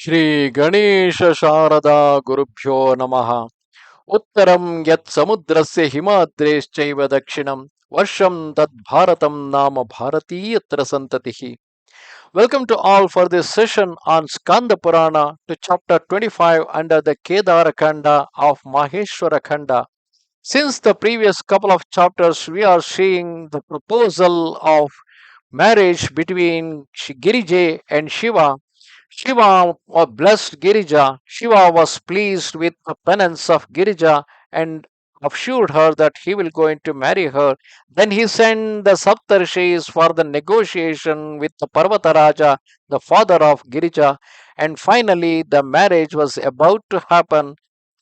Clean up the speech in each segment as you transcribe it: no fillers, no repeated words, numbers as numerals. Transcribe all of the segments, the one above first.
Shri Ganesha Sharada Gurubhyo Namaha Uttaram Yat Samudrasya Himadreschaiva Dakshinam Varsham Tad Bharatam Nama Bharati Yatra Santatihi. Welcome to all for this session on Skanda Purana to chapter 25 under the Kedar Khanda of Maheshwara Khanda. Since the previous couple of chapters, we are seeing the proposal of marriage between Girije and Shiva. Shiva blessed Girija. Shiva was pleased with the penance of Girija and assured her that he will going to marry her. Then he sent the Saptarshis for the negotiation with the Parvata Raja, the father of Girija, and finally the marriage was about to happen.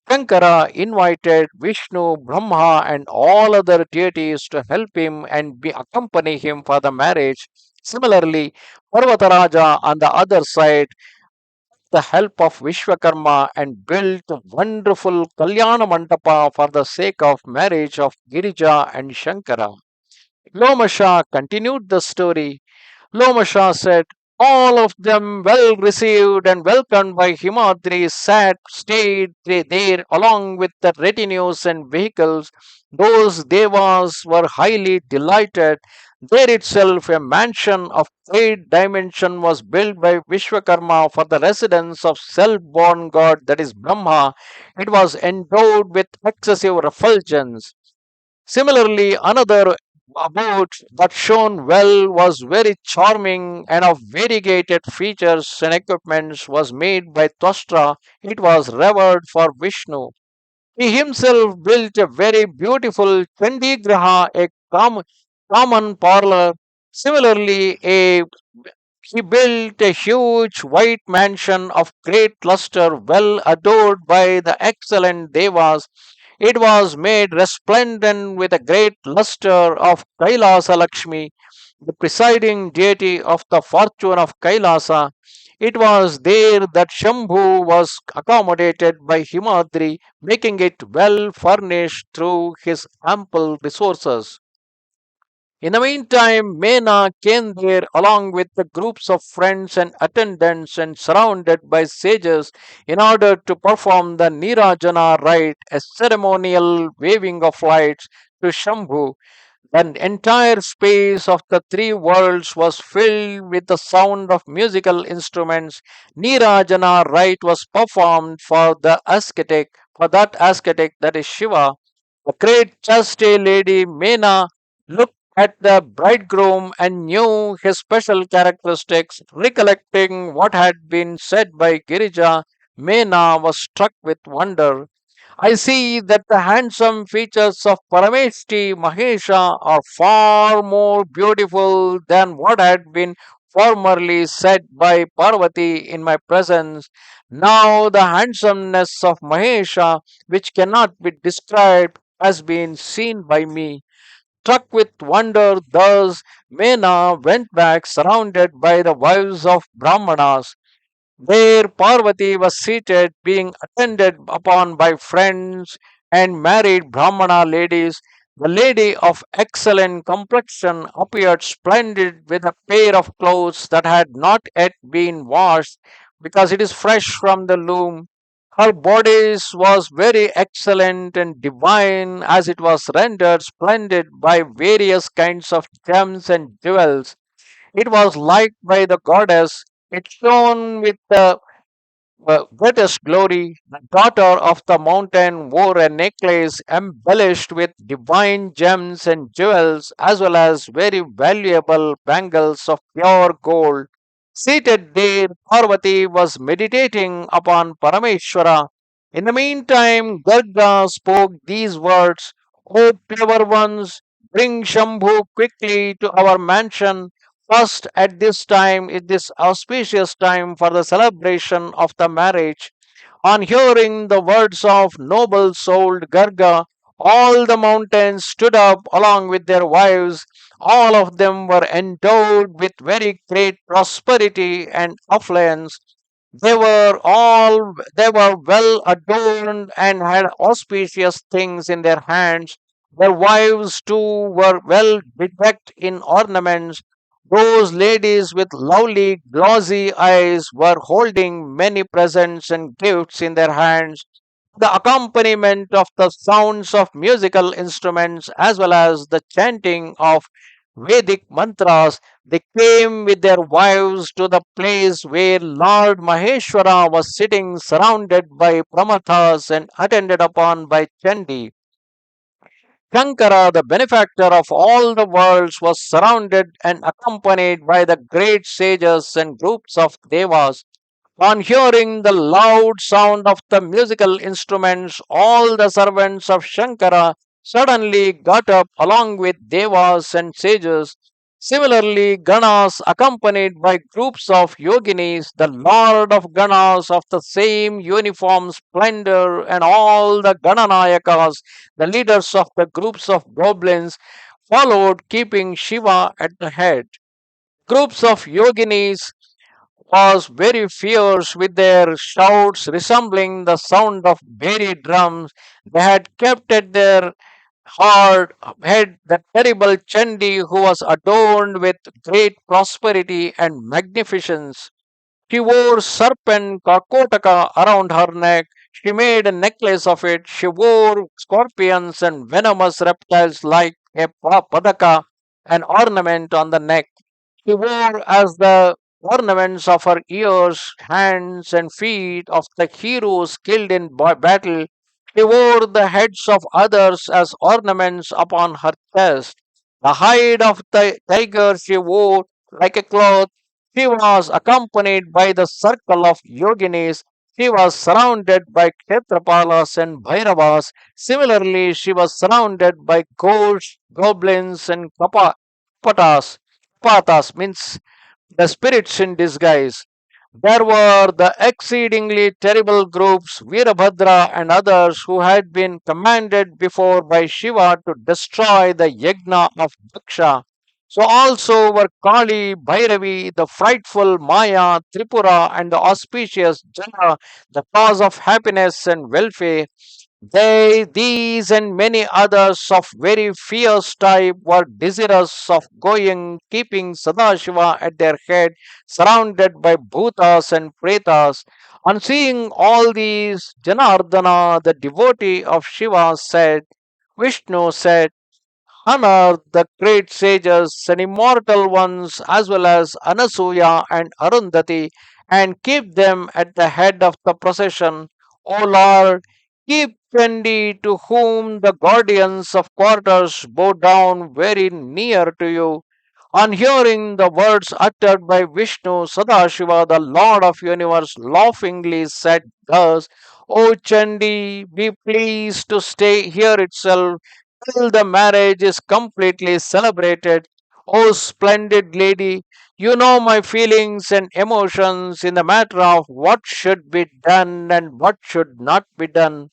Shankara invited Vishnu, Brahma, and all other deities to help him and accompany him for the marriage. Similarly, Parvataraja on the other side, the help of Vishwakarma and built a wonderful Kalyana Mandapa for the sake of marriage of Girija and Shankara. Lomasha continued the story. Lomasha said, all of them well received and welcomed by Himadri stayed there along with the retinues and vehicles. Those devas were highly delighted. There itself a mansion of great dimension was built by Vishwakarma for the residence of self-born god, that is Brahma. It was endowed with excessive refulgence. Similarly, another about that shone well was very charming and of variegated features and equipments was made by Twastra. It was revered for Vishnu. He himself built a very beautiful Chandi Graha, a common parlor. Similarly, he built a huge white mansion of great luster, well adored by the excellent devas. It was made resplendent with a great luster of Kailasa Lakshmi, the presiding deity of the fortune of Kailasa. It was there that Shambhu was accommodated by Himadri, making it well furnished through his ample resources. In the meantime, Mena came there along with the groups of friends and attendants and surrounded by sages in order to perform the Nirajana rite, a ceremonial waving of lights to Shambhu. The entire space of the three worlds was filled with the sound of musical instruments. Nirajana rite was performed for the ascetic, for that ascetic, that is Shiva. The great chaste lady Mena looked at the bridegroom and knew his special characteristics. Recollecting what had been said by Girija, Mena was struck with wonder. I see that the handsome features of Parameshti Mahesha are far more beautiful than what had been formerly said by Parvati in my presence. Now the handsomeness of Mahesha, which cannot be described, has been seen by me. Struck with wonder, thus Mena went back surrounded by the wives of Brahmanas. There Parvati was seated, being attended upon by friends and married Brahmana ladies. The lady of excellent complexion appeared splendid with a pair of clothes that had not yet been washed, because it is fresh from the loom. Her body was very excellent and divine, as it was rendered splendid by various kinds of gems and jewels. It was liked by the goddess. It shone with the greatest glory. The daughter of the mountain wore a necklace embellished with divine gems and jewels, as well as very valuable bangles of pure gold. Seated there, Parvati was meditating upon Parameshwara. In the meantime, Garga spoke these words: O clever ones, bring Shambhu quickly to our mansion. First, at this time, is this auspicious time for the celebration of the marriage. On hearing the words of noble souled Garga, all the mountains stood up along with their wives. All of them were endowed with very great prosperity and affluence. They were well adorned and had auspicious things in their hands. Their wives too were well bedecked in ornaments. Those ladies with lovely, glossy eyes were holding many presents and gifts in their hands. The accompaniment of the sounds of musical instruments as well as the chanting of Vedic mantras, they came with their wives to the place where Lord Maheshwara was sitting surrounded by Pramathas and attended upon by Chandi. Shankara, the benefactor of all the worlds, was surrounded and accompanied by the great sages and groups of devas. On hearing the loud sound of the musical instruments, all the servants of Shankara suddenly got up along with devas and sages. Similarly, Ganas, accompanied by groups of yoginis, the Lord of Ganas of the same uniform splendor, and all the Gananayakas, the leaders of the groups of goblins, followed, keeping Shiva at the head. Groups of yoginis was very fierce with their shouts resembling the sound of buried drums. They had kept at their hard head the terrible Chandi who was adorned with great prosperity and magnificence. She wore serpent Karkotaka around her neck. She made a necklace of it. She wore scorpions and venomous reptiles like a padaka, an ornament on the neck. She wore as the ornaments of her ears, hands, and feet of the heroes killed in battle. She wore the heads of others as ornaments upon her chest. The hide of the tiger she wore like a cloth. She was accompanied by the circle of yoginis. She was surrounded by Kshetrapalas and Bhairavas. Similarly, she was surrounded by ghosts, goblins, and kapatas. Kapatas means the spirits in disguise. There were the exceedingly terrible groups, Veerabhadra and others, who had been commanded before by Shiva to destroy the yajna of Yaksha. So also were Kali, Bhairavi, the frightful Maya, Tripura, and the auspicious Jana, the cause of happiness and welfare. They, these, and many others of very fierce type were desirous of going, keeping Sadashiva at their head, surrounded by Bhutas and Pretas. On seeing all these, Janardana, the devotee of Shiva, said, Vishnu said, honor the great sages and immortal ones as well as Anasuya and Arundhati and keep them at the head of the procession. O Lord, keep Chandi to whom the guardians of quarters bow down very near to you. On hearing the words uttered by Vishnu, Sadashiva, the Lord of universe, laughingly said thus, O Chandi, be pleased to stay here itself till the marriage is completely celebrated. Oh, splendid lady, you know my feelings and emotions in the matter of what should be done and what should not be done.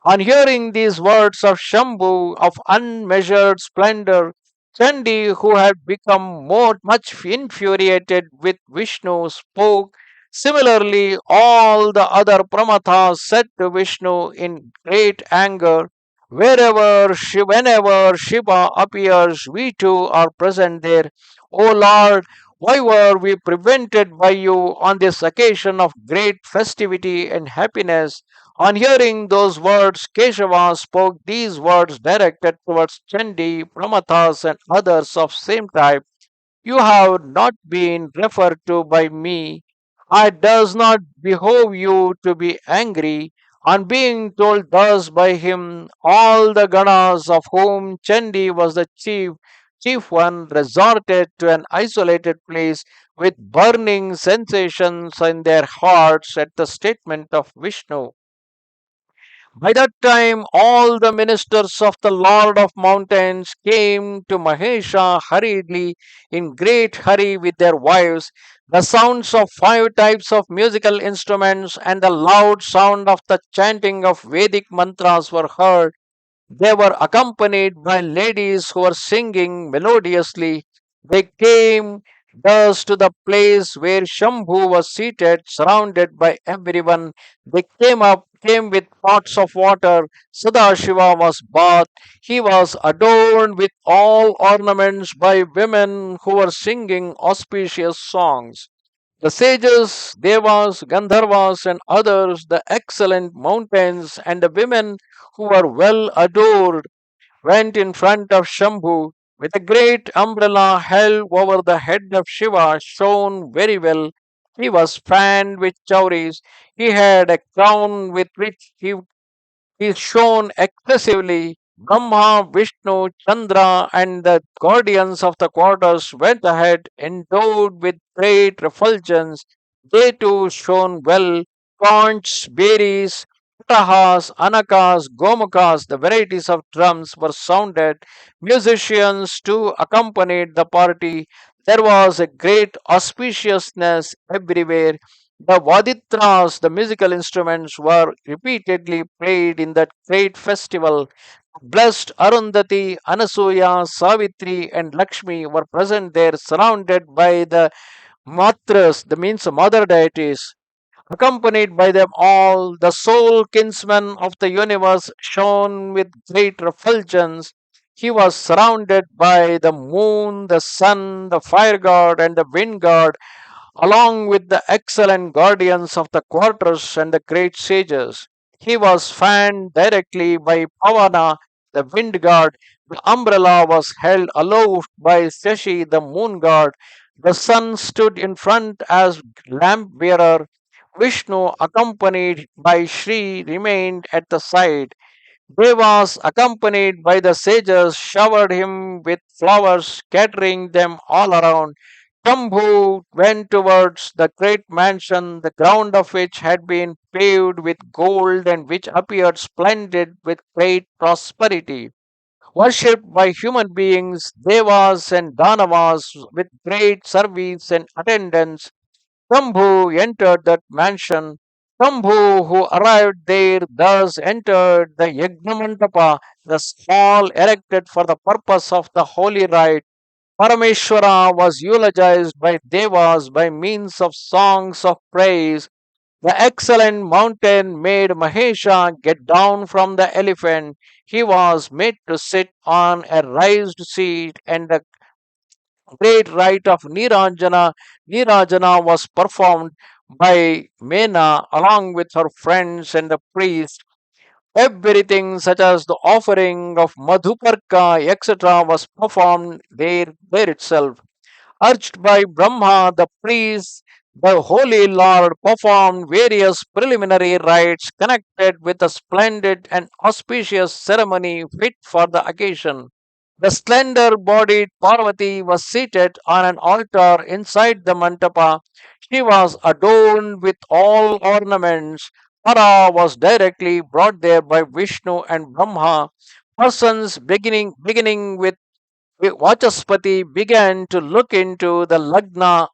On hearing these words of Shambhu of unmeasured splendor, Chandi, who had become much infuriated with Vishnu, spoke. Similarly, all the other Pramathas said to Vishnu in great anger, whenever Shiva appears, we too are present there. O Lord, why were we prevented by you on this occasion of great festivity and happiness? On hearing those words, Keshava spoke these words directed towards Chandi, Pramathas, and others of same type. You have not been referred to by me. It does not behove you to be angry. On being told thus by him, all the Ganas of whom Chandi was the chief one resorted to an isolated place with burning sensations in their hearts at the statement of Vishnu. By that time, all the ministers of the Lord of Mountains came to Mahesha hurriedly, in great hurry with their wives. The sounds of five types of musical instruments and the loud sound of the chanting of Vedic mantras were heard. They were accompanied by ladies who were singing melodiously. They came Thus, to the place where Shambhu was seated, surrounded by everyone, they came with pots of water. Sadashiva was bathed. He was adorned with all ornaments by women who were singing auspicious songs. The sages, devas, Gandharvas, and others, the excellent mountains, and the women who were well adored, went in front of Shambhu with a great umbrella held over the head of Shiva, shone very well. He was fanned with chauris. He had a crown with which he shone excessively. Brahma, Vishnu, Chandra, and the guardians of the quarters went ahead, endowed with great refulgence. They too shone well. Conchs, berries, Putahas, Anakas, Gomukas, the varieties of drums were sounded. Musicians too accompanied the party. There was a great auspiciousness everywhere. The vaditras, the musical instruments, were repeatedly played in that great festival. Blessed Arundhati, Anasuya, Savitri, and Lakshmi were present there, surrounded by the matras, the means mother deities. Accompanied by them all, the sole kinsman of the universe shone with great refulgence. He was surrounded by the moon, the sun, the fire god, and the wind god, along with the excellent guardians of the quarters and the great sages. He was fanned directly by Pavana, the wind god. The umbrella was held aloft by Shashi, the moon god. The sun stood in front as lamp bearer. Vishnu, accompanied by Shri, remained at the side. Devas, accompanied by the sages, showered him with flowers, scattering them all around. Shambhu went towards the great mansion, the ground of which had been paved with gold and which appeared splendid with great prosperity. Worshipped by human beings, devas and danavas with great service and attendants, Shambhu entered that mansion. Shambhu, who arrived there, thus entered the Yagnamandapa, the hall erected for the purpose of the holy rite. Parameshwara was eulogized by Devas by means of songs of praise. The excellent mountain made Mahesha get down from the elephant. He was made to sit on a raised seat, and the great rite of Nirajana was performed by Mena along with her friends and the priest. Everything such as the offering of Madhuparka, etc., was performed there itself. Urged by Brahma, the priest, the Holy Lord performed various preliminary rites connected with a splendid and auspicious ceremony fit for the occasion. The slender bodied Parvati was seated on an altar inside the mandapa. She was adorned with all ornaments. Hara was directly brought there by Vishnu and Brahma. Persons beginning with Vachaspati began to look into the Lagna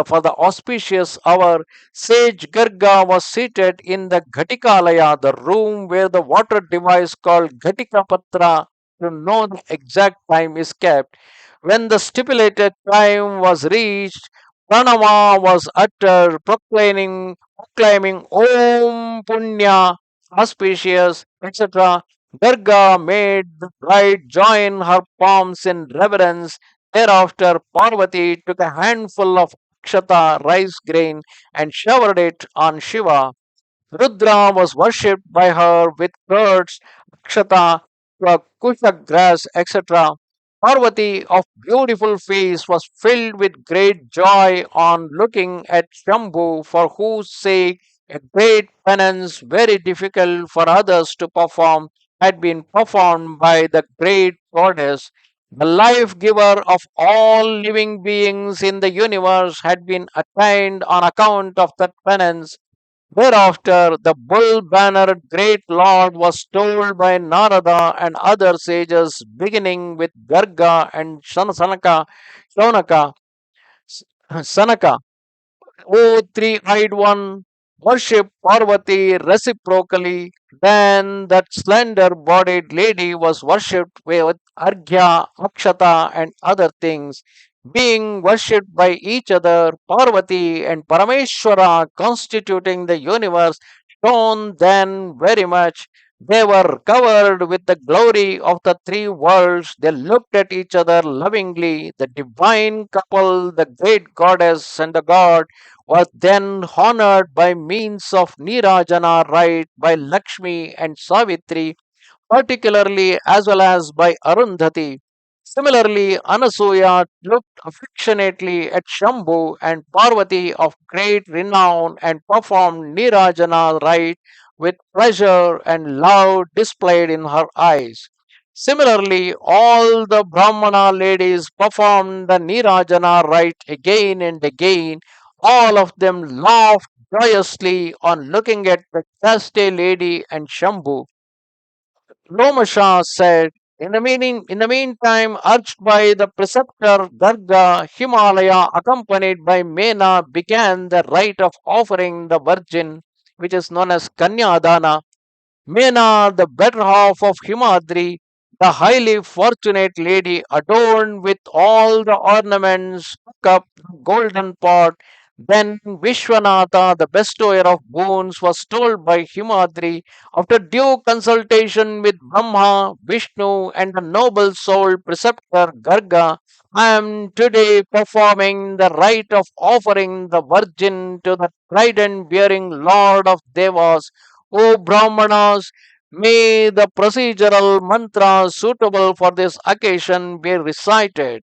for the auspicious hour. Sage Garga was seated in the Ghatikalaya, the room where the water device called Ghatika Patra to know the exact time is kept. When the stipulated time was reached, Pranama was uttered, proclaiming Om Punya, auspicious, etc. Durga made the bride join her palms in reverence. Thereafter, Parvati took a handful of akshata rice grain and showered it on Shiva. Rudra was worshipped by her with curds, akshata, kushak grass, etc. Parvati, of beautiful face, was filled with great joy on looking at Shambhu, for whose sake a great penance, very difficult for others to perform, had been performed by the great goddess. The life giver of all living beings in the universe had been attained on account of that penance. Thereafter, the bull bannered great lord was told by Narada and other sages, beginning with Garga and Sanaka. O three-eyed one, worship Parvati reciprocally. Then that slender-bodied lady was worshipped with Arghya, Akshata, and other things. being worshipped by each other, Parvati and Parameshwara constituting the universe, shone then very much. They were covered with the glory of the three worlds. They looked at each other lovingly. The divine couple, the great goddess and the god, was then honored by means of Nirajana rite by Lakshmi and Savitri, particularly as well as by Arundhati. Similarly, Anasuya looked affectionately at Shambhu and Parvati of great renown and performed Nirajana rite with pleasure and love displayed in her eyes. Similarly, all the Brahmana ladies performed the Nirajana rite again and again. All of them laughed joyously on looking at the chaste lady and Shambhu. Romasha said, in the meantime, urged by the preceptor Garga, Himalaya, accompanied by Mena, began the rite of offering the virgin, which is known as Kanyadana. Mena, the better half of Himadri, the highly fortunate lady adorned with all the ornaments, took up the golden pot. Then Vishwanatha, the bestower of boons, was told by Himadri, after due consultation with Brahma, Vishnu, and the noble soul preceptor Garga, I am today performing the rite of offering the virgin to the trident bearing Lord of Devas. O Brahmanas, may the procedural mantras suitable for this occasion be recited.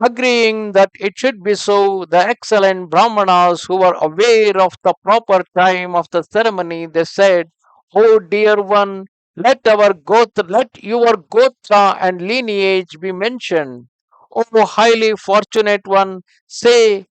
Agreeing that it should be so, the excellent Brahmanas who were aware of the proper time of the ceremony, they said, O dear one, let your gotra and lineage be mentioned. O highly fortunate one, say,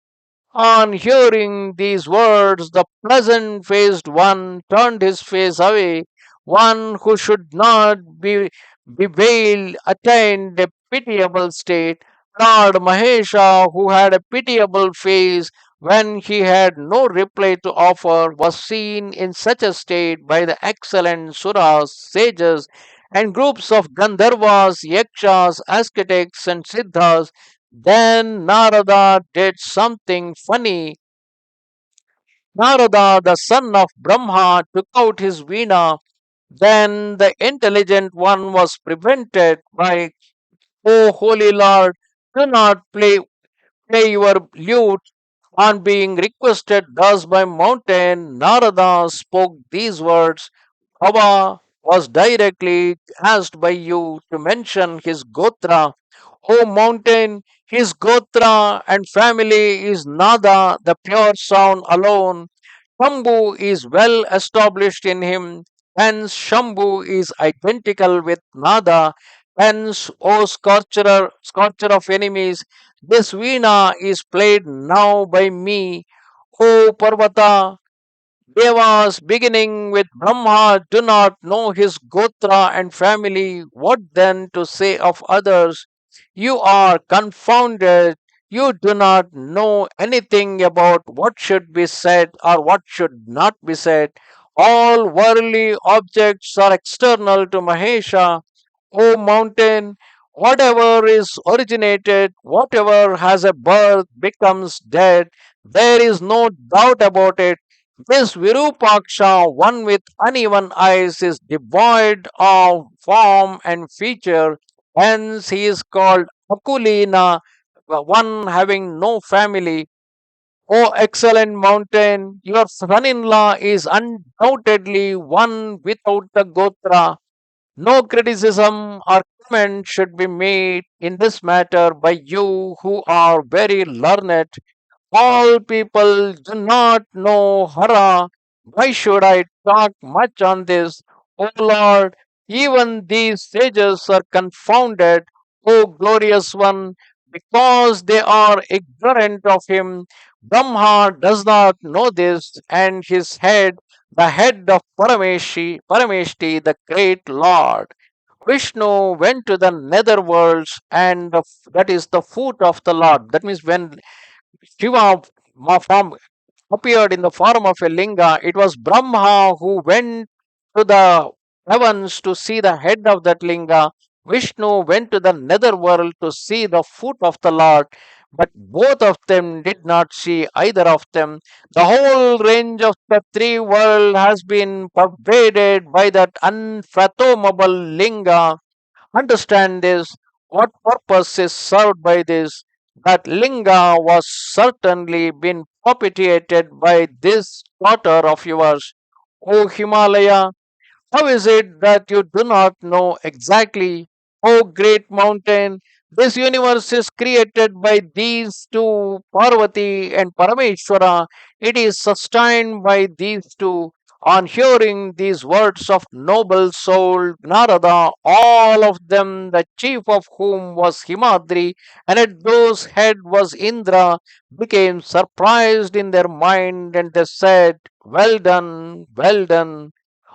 on hearing these words, the pleasant faced one turned his face away. One who should not be bewailed attained a pitiable state. Lord Mahesha, who had a pitiable face when he had no reply to offer, was seen in such a state by the excellent suras, sages, and groups of Gandharvas, Yakshas, ascetics, and Siddhas. Then Narada did something funny. Narada, the son of Brahma, took out his veena. Then the intelligent one was prevented by, O holy Lord, do not play your lute. On being requested thus by mountain, Narada spoke these words. Baba was directly asked by you to mention his gotra. O mountain, his gotra and family is Nada, the pure sound alone. Shambhu is well established in him, hence Shambhu is identical with Nada. Hence, O scorcher of enemies, this veena is played now by me. O Parvata, Devas, beginning with Brahma, do not know his gotra and family. What then to say of others? You are confounded. You do not know anything about what should be said or what should not be said. All worldly objects are external to Mahesha. O mountain, whatever is originated, whatever has a birth becomes dead. There is no doubt about it. This Virupaksha, one with uneven eyes, is devoid of form and feature. Hence, he is called Akulina, one having no family. O excellent mountain, your son in law is undoubtedly one without the Gotra. No criticism or comment should be made in this matter by you who are very learned. All people do not know Hara. Why should I talk much on this? O Lord, even these sages are confounded, O glorious one, because they are ignorant of him. Brahma does not know this, and his head, the head of Parameshti, the great Lord. Vishnu went to the nether worlds, and that is the foot of the Lord. That means when Shiva form appeared in the form of a linga, it was Brahma who went to the heavens to see the head of that linga. Vishnu went to the nether world to see the foot of the Lord. But both of them did not see either of them. The whole range of the three world has been pervaded by that unfathomable linga. Understand this. What purpose is served by this? That linga was certainly been perpetuated by this daughter of yours, O Himalaya. How is it that you do not know exactly, O great mountain, this universe is created by these two, Parvati and Parameshwara. It is sustained by these two. On hearing these words of noble soul Narada, all of them, the chief of whom was Himadri, and at whose head was Indra, became surprised in their mind, and they said, well done, well done.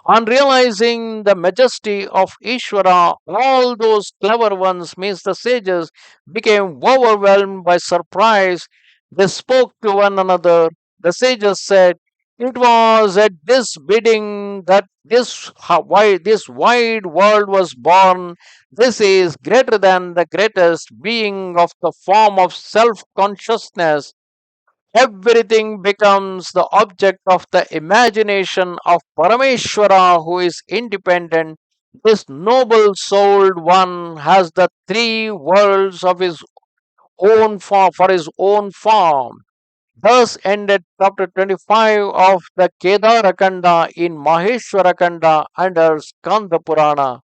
On realizing the majesty of Ishvara, all those clever ones, means the sages, became overwhelmed by surprise. They spoke to one another. The sages said, it was at this bidding that this wide world was born. This is greater than the greatest being of the form of self consciousness. Everything becomes the object of the imagination of Parameshwara, who is independent. This noble souled one has the three worlds of his own form for his own form. Thus ended chapter 25 of the Kedar Khanda in Maheshwara Khanda under Skanda Purana.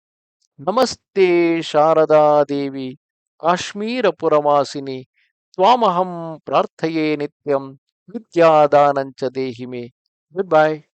Namaste Sharada Devi Kashmira Puramasini Swamaham Prarthaye Nityam Vidya Danancha Dehime. Goodbye.